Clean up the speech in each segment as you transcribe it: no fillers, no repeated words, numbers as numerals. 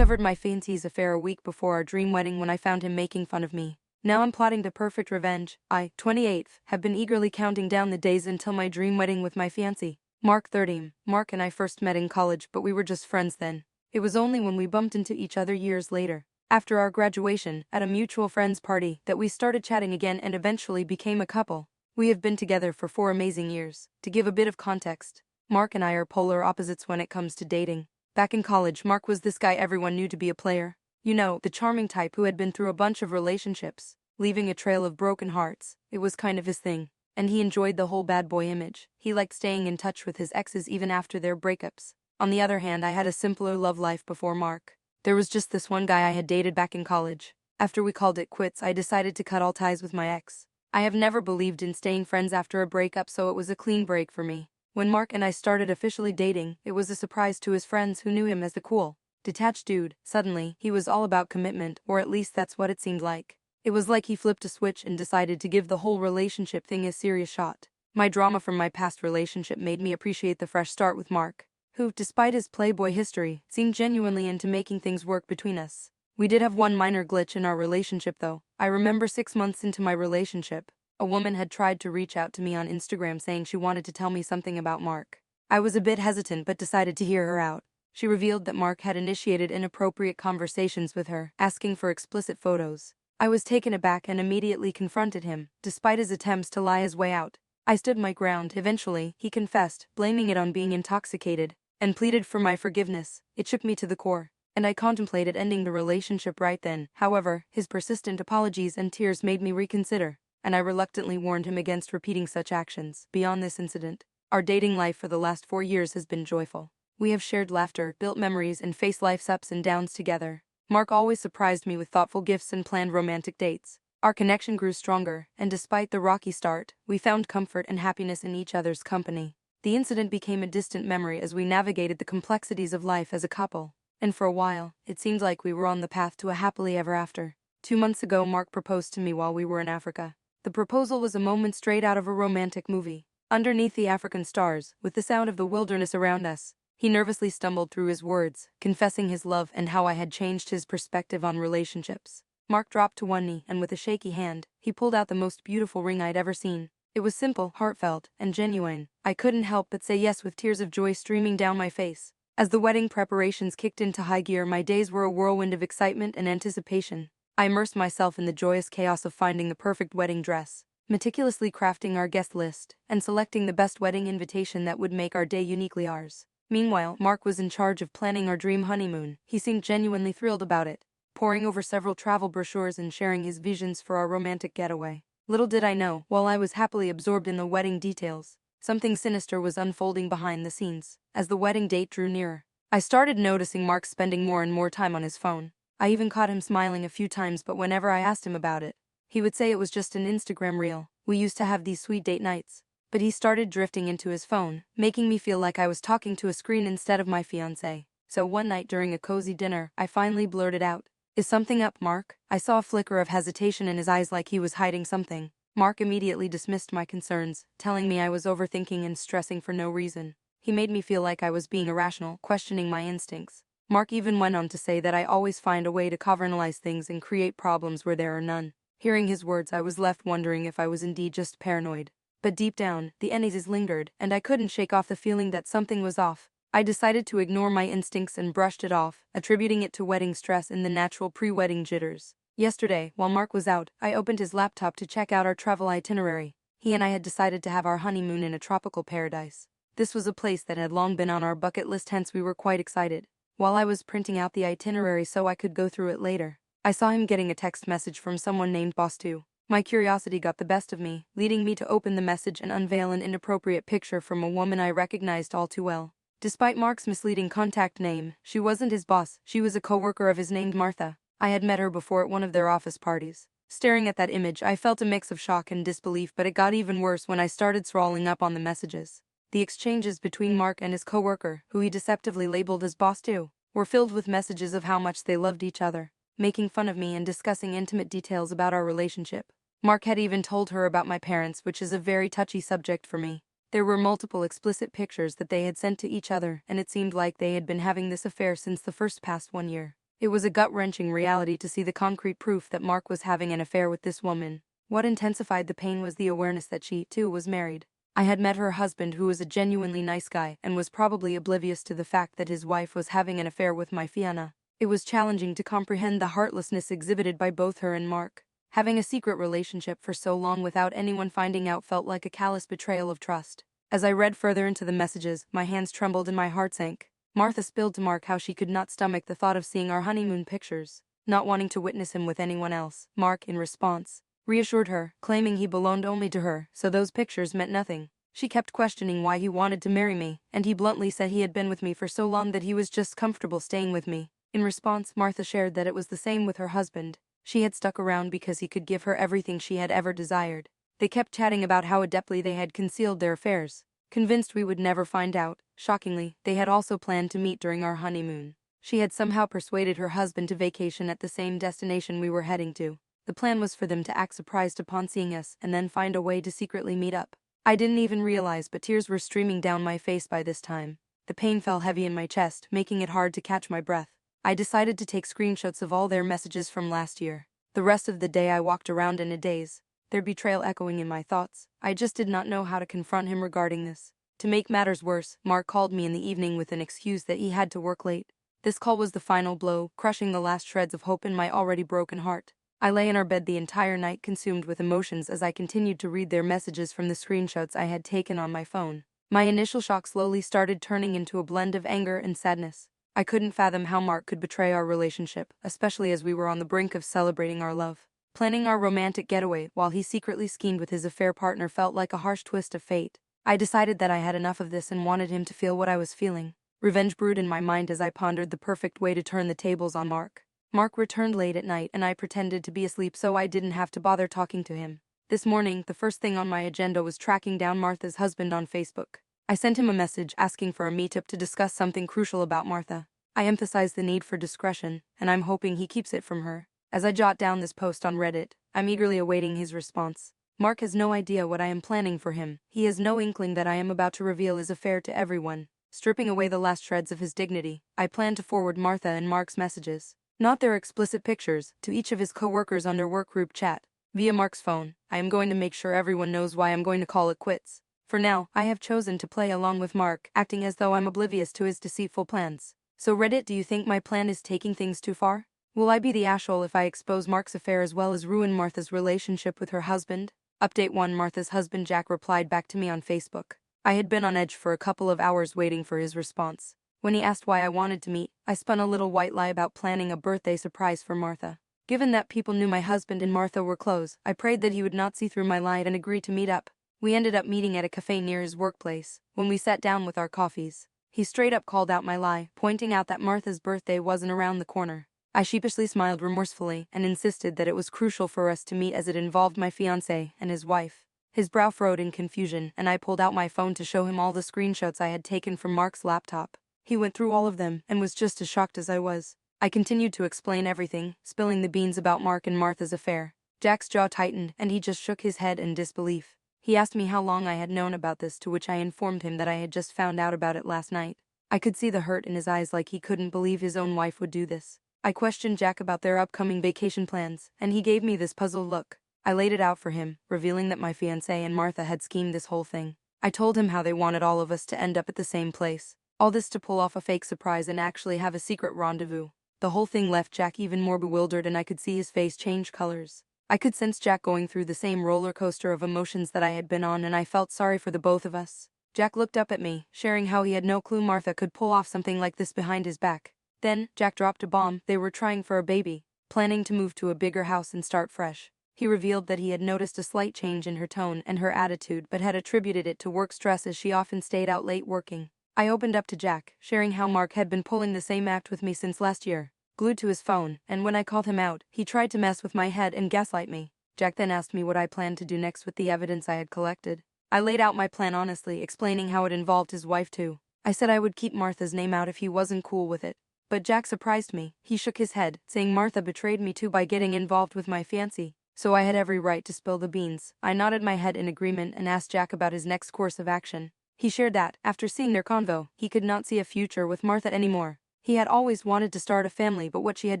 discovered my fiancé's affair a week before our dream wedding when I found him making fun of me. Now I'm plotting the perfect revenge. I, 28, have been eagerly counting down the days until my dream wedding with my fiancé. Mark, 30. Mark and I first met in college, but we were just friends then. It was only when we bumped into each other years later, after our graduation, at a mutual friend's party, that we started chatting again and eventually became a couple. We have been together for 4 amazing years. To give a bit of context, Mark and I are polar opposites when it comes to dating. Back in college, Mark was this guy everyone knew to be a player. You know, the charming type who had been through a bunch of relationships, leaving a trail of broken hearts. It was kind of his thing. And he enjoyed the whole bad boy image. He liked staying in touch with his exes even after their breakups. On the other hand, I had a simpler love life before Mark. There was just this one guy I had dated back in college. After we called it quits, I decided to cut all ties with my ex. I have never believed in staying friends after a breakup, so it was a clean break for me. When Mark and I started officially dating, it was a surprise to his friends who knew him as the cool, detached dude. Suddenly, he was all about commitment, or at least that's what it seemed like. It was like he flipped a switch and decided to give the whole relationship thing a serious shot. My drama from my past relationship made me appreciate the fresh start with Mark, who, despite his playboy history, seemed genuinely into making things work between us. We did have one minor glitch in our relationship though. I remember 6 months into my relationship, a woman had tried to reach out to me on Instagram saying she wanted to tell me something about Mark. I was a bit hesitant but decided to hear her out. She revealed that Mark had initiated inappropriate conversations with her, asking for explicit photos. I was taken aback and immediately confronted him, despite his attempts to lie his way out. I stood my ground. Eventually, he confessed, blaming it on being intoxicated, and pleaded for my forgiveness. It shook me to the core, and I contemplated ending the relationship right then. However, his persistent apologies and tears made me reconsider, and I reluctantly warned him against repeating such actions. Beyond this incident, our dating life for the last 4 years has been joyful. We have shared laughter, built memories, and faced life's ups and downs together. Mark always surprised me with thoughtful gifts and planned romantic dates. Our connection grew stronger, and despite the rocky start, we found comfort and happiness in each other's company. The incident became a distant memory as we navigated the complexities of life as a couple, and for a while, it seemed like we were on the path to a happily ever after. 2 months ago, Mark proposed to me while we were in Africa. The proposal was a moment straight out of a romantic movie. Underneath the African stars, with the sound of the wilderness around us, he nervously stumbled through his words, confessing his love and how I had changed his perspective on relationships. Mark dropped to one knee, and with a shaky hand, he pulled out the most beautiful ring I'd ever seen. It was simple, heartfelt, and genuine. I couldn't help but say yes with tears of joy streaming down my face. As the wedding preparations kicked into high gear, my days were a whirlwind of excitement and anticipation. I immersed myself in the joyous chaos of finding the perfect wedding dress, meticulously crafting our guest list, and selecting the best wedding invitation that would make our day uniquely ours. Meanwhile, Mark was in charge of planning our dream honeymoon. He seemed genuinely thrilled about it, poring over several travel brochures and sharing his visions for our romantic getaway. Little did I know, while I was happily absorbed in the wedding details, something sinister was unfolding behind the scenes. As the wedding date drew nearer, I started noticing Mark spending more and more time on his phone. I even caught him smiling a few times, but whenever I asked him about it, he would say it was just an Instagram reel. We used to have these sweet date nights. But he started drifting into his phone, making me feel like I was talking to a screen instead of my fiancé. So one night during a cozy dinner, I finally blurted out, "Is something up, Mark?" I saw a flicker of hesitation in his eyes, like he was hiding something. Mark immediately dismissed my concerns, telling me I was overthinking and stressing for no reason. He made me feel like I was being irrational, questioning my instincts. Mark even went on to say that I always find a way to covernalize things and create problems where there are none. Hearing his words, I was left wondering if I was indeed just paranoid. But deep down, the unease lingered, and I couldn't shake off the feeling that something was off. I decided to ignore my instincts and brushed it off, attributing it to wedding stress and the natural pre-wedding jitters. Yesterday, while Mark was out, I opened his laptop to check out our travel itinerary. He and I had decided to have our honeymoon in a tropical paradise. This was a place that had long been on our bucket list, hence we were quite excited. While I was printing out the itinerary so I could go through it later, I saw him getting a text message from someone named Boss2. My curiosity got the best of me, leading me to open the message and unveil an inappropriate picture from a woman I recognized all too well. Despite Mark's misleading contact name, she wasn't his boss. She was a coworker of his named Martha. I had met her before at one of their office parties. Staring at that image, I felt a mix of shock and disbelief, but it got even worse when I started scrolling up on the messages. The exchanges between Mark and his coworker, who he deceptively labeled as Boss 2, were filled with messages of how much they loved each other, making fun of me and discussing intimate details about our relationship. Mark had even told her about my parents, which is a very touchy subject for me. There were multiple explicit pictures that they had sent to each other, and it seemed like they had been having this affair since the past 1 year. It was a gut-wrenching reality to see the concrete proof that Mark was having an affair with this woman. What intensified the pain was the awareness that she, too, was married. I had met her husband, who was a genuinely nice guy and was probably oblivious to the fact that his wife was having an affair with my fiancé. It was challenging to comprehend the heartlessness exhibited by both her and Mark. Having a secret relationship for so long without anyone finding out felt like a callous betrayal of trust. As I read further into the messages, my hands trembled and my heart sank. Martha spilled to Mark how she could not stomach the thought of seeing our honeymoon pictures, not wanting to witness him with anyone else. Mark, in response, reassured her, claiming he belonged only to her, so those pictures meant nothing. She kept questioning why he wanted to marry me, and he bluntly said he had been with me for so long that he was just comfortable staying with me. In response, Martha shared that it was the same with her husband. She had stuck around because he could give her everything she had ever desired. They kept chatting about how adeptly they had concealed their affairs, convinced we would never find out. Shockingly, they had also planned to meet during our honeymoon. She had somehow persuaded her husband to vacation at the same destination we were heading to. The plan was for them to act surprised upon seeing us and then find a way to secretly meet up. I didn't even realize, but tears were streaming down my face by this time. The pain fell heavy in my chest, making it hard to catch my breath. I decided to take screenshots of all their messages from last year. The rest of the day I walked around in a daze, their betrayal echoing in my thoughts. I just did not know how to confront him regarding this. To make matters worse, Mark called me in the evening with an excuse that he had to work late. This call was the final blow, crushing the last shreds of hope in my already broken heart. I lay in our bed the entire night, consumed with emotions as I continued to read their messages from the screenshots I had taken on my phone. My initial shock slowly started turning into a blend of anger and sadness. I couldn't fathom how Mark could betray our relationship, especially as we were on the brink of celebrating our love. Planning our romantic getaway while he secretly schemed with his affair partner felt like a harsh twist of fate. I decided that I had enough of this and wanted him to feel what I was feeling. Revenge brewed in my mind as I pondered the perfect way to turn the tables on Mark. Mark returned late at night and I pretended to be asleep so I didn't have to bother talking to him. This morning, the first thing on my agenda was tracking down Martha's husband on Facebook. I sent him a message asking for a meetup to discuss something crucial about Martha. I emphasized the need for discretion, and I'm hoping he keeps it from her. As I jot down this post on Reddit, I'm eagerly awaiting his response. Mark has no idea what I am planning for him. He has no inkling that I am about to reveal his affair to everyone. Stripping away the last shreds of his dignity, I plan to forward Martha and Mark's messages, not their explicit pictures, to each of his co-workers on their workgroup chat. Via Mark's phone, I am going to make sure everyone knows why I'm going to call it quits. For now, I have chosen to play along with Mark, acting as though I'm oblivious to his deceitful plans. So Reddit, do you think my plan is taking things too far? Will I be the asshole if I expose Mark's affair as well as ruin Martha's relationship with her husband? Update 1. Martha's husband Jack replied back to me on Facebook. I had been on edge for a couple of hours waiting for his response. When he asked why I wanted to meet, I spun a little white lie about planning a birthday surprise for Martha. Given that people knew my husband and Martha were close, I prayed that he would not see through my lie and agree to meet up. We ended up meeting at a cafe near his workplace. When we sat down with our coffees, he straight up called out my lie, pointing out that Martha's birthday wasn't around the corner. I sheepishly smiled remorsefully and insisted that it was crucial for us to meet as it involved my fiancé and his wife. His brow furrowed in confusion, and I pulled out my phone to show him all the screenshots I had taken from Mark's laptop. He went through all of them and was just as shocked as I was. I continued to explain everything, spilling the beans about Mark and Martha's affair. Jack's jaw tightened and he just shook his head in disbelief. He asked me how long I had known about this, to which I informed him that I had just found out about it last night. I could see the hurt in his eyes, like he couldn't believe his own wife would do this. I questioned Jack about their upcoming vacation plans, and he gave me this puzzled look. I laid it out for him, revealing that my fiancé and Martha had schemed this whole thing. I told him how they wanted all of us to end up at the same place. All this to pull off a fake surprise and actually have a secret rendezvous. The whole thing left Jack even more bewildered, and I could see his face change colors. I could sense Jack going through the same roller coaster of emotions that I had been on, and I felt sorry for the both of us. Jack looked up at me, sharing how he had no clue Martha could pull off something like this behind his back. Then, Jack dropped a bomb. They were trying for a baby, planning to move to a bigger house and start fresh. He revealed that he had noticed a slight change in her tone and her attitude, but had attributed it to work stress, as she often stayed out late working. I opened up to Jack, sharing how Mark had been pulling the same act with me since last year. Glued to his phone, and when I called him out, he tried to mess with my head and gaslight me. Jack then asked me what I planned to do next with the evidence I had collected. I laid out my plan honestly, explaining how it involved his wife too. I said I would keep Martha's name out if he wasn't cool with it. But Jack surprised me. He shook his head, saying Martha betrayed me too by getting involved with my fiancé, so I had every right to spill the beans. I nodded my head in agreement and asked Jack about his next course of action. He shared that, after seeing their convo, he could not see a future with Martha anymore. He had always wanted to start a family, but what she had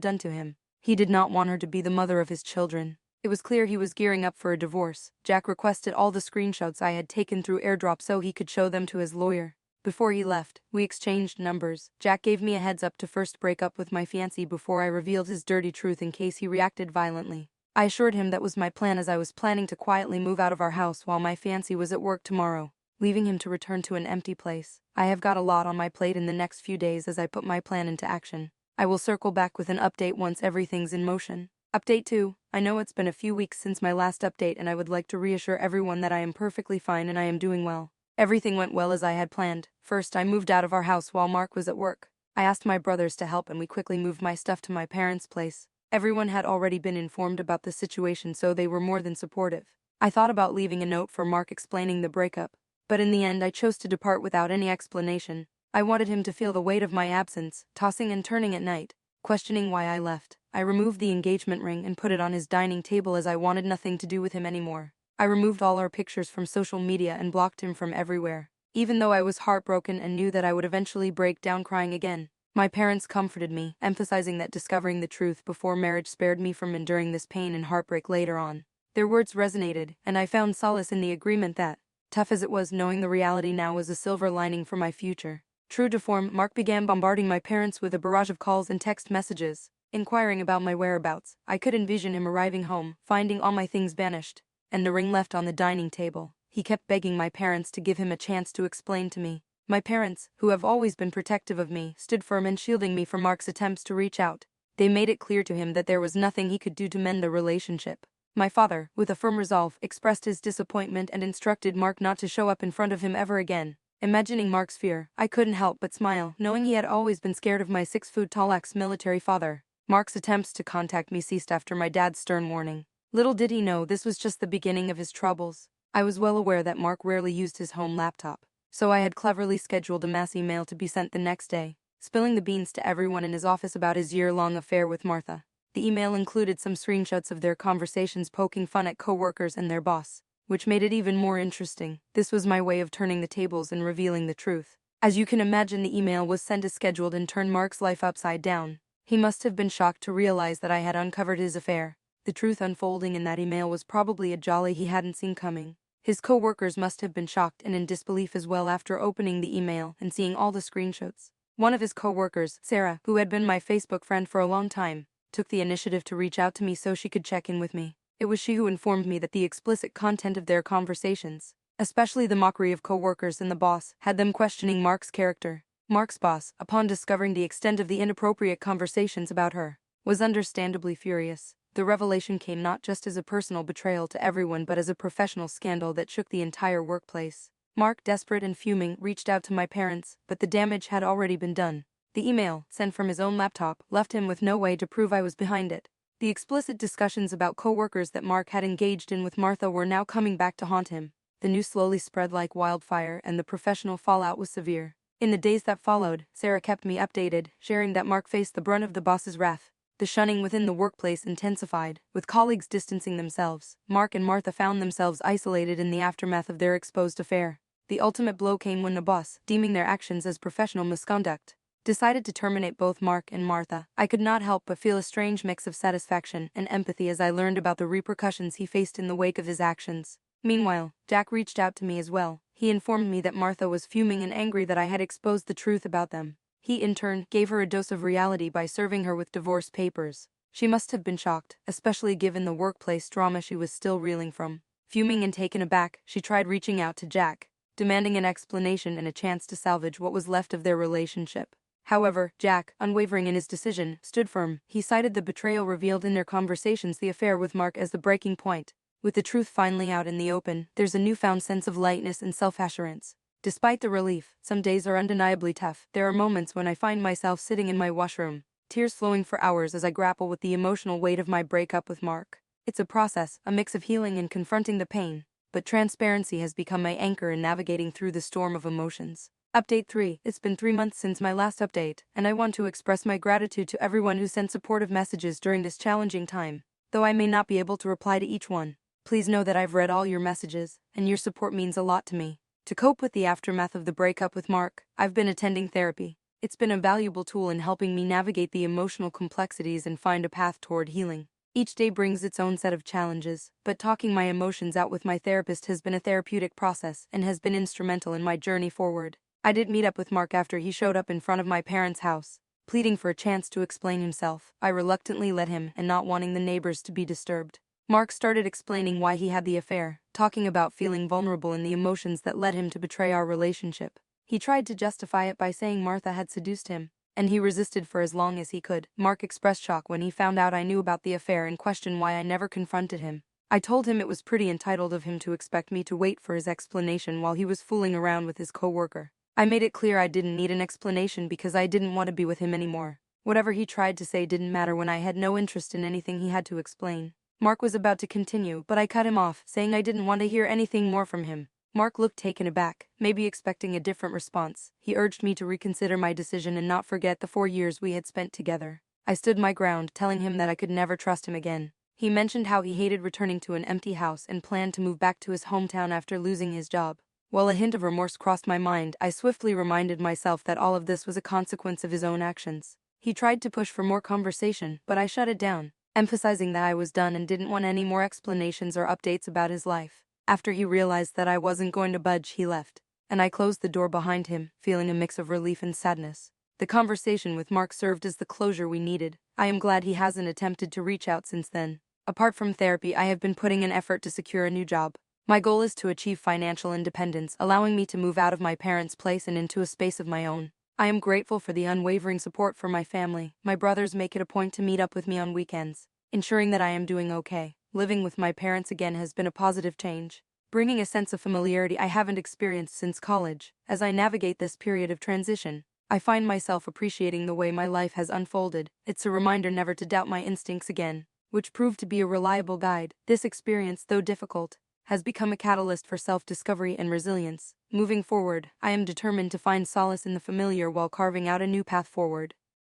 done to him. He did not want her to be the mother of his children. It was clear he was gearing up for a divorce. Jack requested all the screenshots I had taken through AirDrop so he could show them to his lawyer. Before he left, we exchanged numbers. Jack gave me a heads up to first break up with my fiancé before I revealed his dirty truth in case he reacted violently. I assured him that was my plan, as I was planning to quietly move out of our house while my fiancé was at work tomorrow, leaving him to return to an empty place. I have got a lot on my plate in the next few days as I put my plan into action. I will circle back with an update once everything's in motion. Update 2. I know it's been a few weeks since my last update, and I would like to reassure everyone that I am perfectly fine and I am doing well. Everything went well as I had planned. First, I moved out of our house while Mark was at work. I asked my brothers to help and we quickly moved my stuff to my parents' place. Everyone had already been informed about the situation, so they were more than supportive. I thought about leaving a note for Mark explaining the breakup, but in the end I chose to depart without any explanation. I wanted him to feel the weight of my absence, tossing and turning at night, questioning why I left. I removed the engagement ring and put it on his dining table as I wanted nothing to do with him anymore. I removed all our pictures from social media and blocked him from everywhere. Even though I was heartbroken and knew that I would eventually break down crying again, my parents comforted me, emphasizing that discovering the truth before marriage spared me from enduring this pain and heartbreak later on. Their words resonated, and I found solace in the agreement that, tough as it was, knowing the reality now was a silver lining for my future. True to form, Mark began bombarding my parents with a barrage of calls and text messages, inquiring about my whereabouts. I could envision him arriving home, finding all my things vanished, and the ring left on the dining table. He kept begging my parents to give him a chance to explain to me. My parents, who have always been protective of me, stood firm in shielding me from Mark's attempts to reach out. They made it clear to him that there was nothing he could do to mend the relationship. My father, with a firm resolve, expressed his disappointment and instructed Mark not to show up in front of him ever again. Imagining Mark's fear, I couldn't help but smile, knowing he had always been scared of my 6-foot-tall ex-military father. Mark's attempts to contact me ceased after my dad's stern warning. Little did he know this was just the beginning of his troubles. I was well aware that Mark rarely used his home laptop, so I had cleverly scheduled a mass email to be sent the next day, spilling the beans to everyone in his office about his year-long affair with Martha. The email included some screenshots of their conversations, poking fun at co-workers and their boss, which made it even more interesting. This was my way of turning the tables and revealing the truth. As you can imagine, the email was sent as scheduled and turned Mark's life upside down. He must have been shocked to realize that I had uncovered his affair. The truth unfolding in that email was probably a jolly he hadn't seen coming. His co-workers must have been shocked and in disbelief as well after opening the email and seeing all the screenshots. One of his co-workers, Sarah, who had been my Facebook friend for a long time, took the initiative to reach out to me so she could check in with me. It was she who informed me that the explicit content of their conversations, especially the mockery of co-workers and the boss, had them questioning Mark's character. Mark's boss, upon discovering the extent of the inappropriate conversations about her, was understandably furious. The revelation came not just as a personal betrayal to everyone but as a professional scandal that shook the entire workplace. Mark, desperate and fuming, reached out to my parents, but the damage had already been done. The email, sent from his own laptop, left him with no way to prove I was behind it. The explicit discussions about co-workers that Mark had engaged in with Martha were now coming back to haunt him. The news slowly spread like wildfire and the professional fallout was severe. In the days that followed, Sarah kept me updated, sharing that Mark faced the brunt of the boss's wrath. The shunning within the workplace intensified, with colleagues distancing themselves. Mark and Martha found themselves isolated in the aftermath of their exposed affair. The ultimate blow came when the boss, deeming their actions as professional misconduct, decided to terminate both Mark and Martha. I could not help but feel a strange mix of satisfaction and empathy as I learned about the repercussions he faced in the wake of his actions. Meanwhile, Jack reached out to me as well. He informed me that Martha was fuming and angry that I had exposed the truth about them. He, in turn, gave her a dose of reality by serving her with divorce papers. She must have been shocked, especially given the workplace drama she was still reeling from. Fuming and taken aback, she tried reaching out to Jack, demanding an explanation and a chance to salvage what was left of their relationship. However, Jack, unwavering in his decision, stood firm. He cited the betrayal revealed in their conversations, the affair with Mark, as the breaking point. With the truth finally out in the open, there's a newfound sense of lightness and self-assurance. Despite the relief, some days are undeniably tough. There are moments when I find myself sitting in my washroom, tears flowing for hours as I grapple with the emotional weight of my breakup with Mark. It's a process, a mix of healing and confronting the pain, but transparency has become my anchor in navigating through the storm of emotions. Update 3. It's been 3 months since my last update, and I want to express my gratitude to everyone who sent supportive messages during this challenging time. Though I may not be able to reply to each one, please know that I've read all your messages, and your support means a lot to me. To cope with the aftermath of the breakup with Mark, I've been attending therapy. It's been a valuable tool in helping me navigate the emotional complexities and find a path toward healing. Each day brings its own set of challenges, but talking my emotions out with my therapist has been a therapeutic process and has been instrumental in my journey forward. I did meet up with Mark after he showed up in front of my parents' house. Pleading for a chance to explain himself, I reluctantly let him, and not wanting the neighbors to be disturbed. Mark started explaining why he had the affair, talking about feeling vulnerable and the emotions that led him to betray our relationship. He tried to justify it by saying Martha had seduced him, and he resisted for as long as he could. Mark expressed shock when he found out I knew about the affair and questioned why I never confronted him. I told him it was pretty entitled of him to expect me to wait for his explanation while he was fooling around with his co-worker. I made it clear I didn't need an explanation because I didn't want to be with him anymore. Whatever he tried to say didn't matter when I had no interest in anything he had to explain. Mark was about to continue, but I cut him off, saying I didn't want to hear anything more from him. Mark looked taken aback, maybe expecting a different response. He urged me to reconsider my decision and not forget the 4 years we had spent together. I stood my ground, telling him that I could never trust him again. He mentioned how he hated returning to an empty house and planned to move back to his hometown after losing his job. While a hint of remorse crossed my mind, I swiftly reminded myself that all of this was a consequence of his own actions. He tried to push for more conversation, but I shut it down, emphasizing that I was done and didn't want any more explanations or updates about his life. After he realized that I wasn't going to budge, he left, and I closed the door behind him, feeling a mix of relief and sadness. The conversation with Mark served as the closure we needed. I am glad he hasn't attempted to reach out since then. Apart from therapy, I have been putting in effort to secure a new job. My goal is to achieve financial independence, allowing me to move out of my parents' place and into a space of my own. I am grateful for the unwavering support from my family. My brothers make it a point to meet up with me on weekends, ensuring that I am doing okay. Living with my parents again has been a positive change, bringing a sense of familiarity I haven't experienced since college. As I navigate this period of transition, I find myself appreciating the way my life has unfolded. It's a reminder never to doubt my instincts again, which proved to be a reliable guide. This experience, though difficult, has become a catalyst for self-discovery and resilience. Moving forward, I am determined to find solace in the familiar while carving out a new path forward.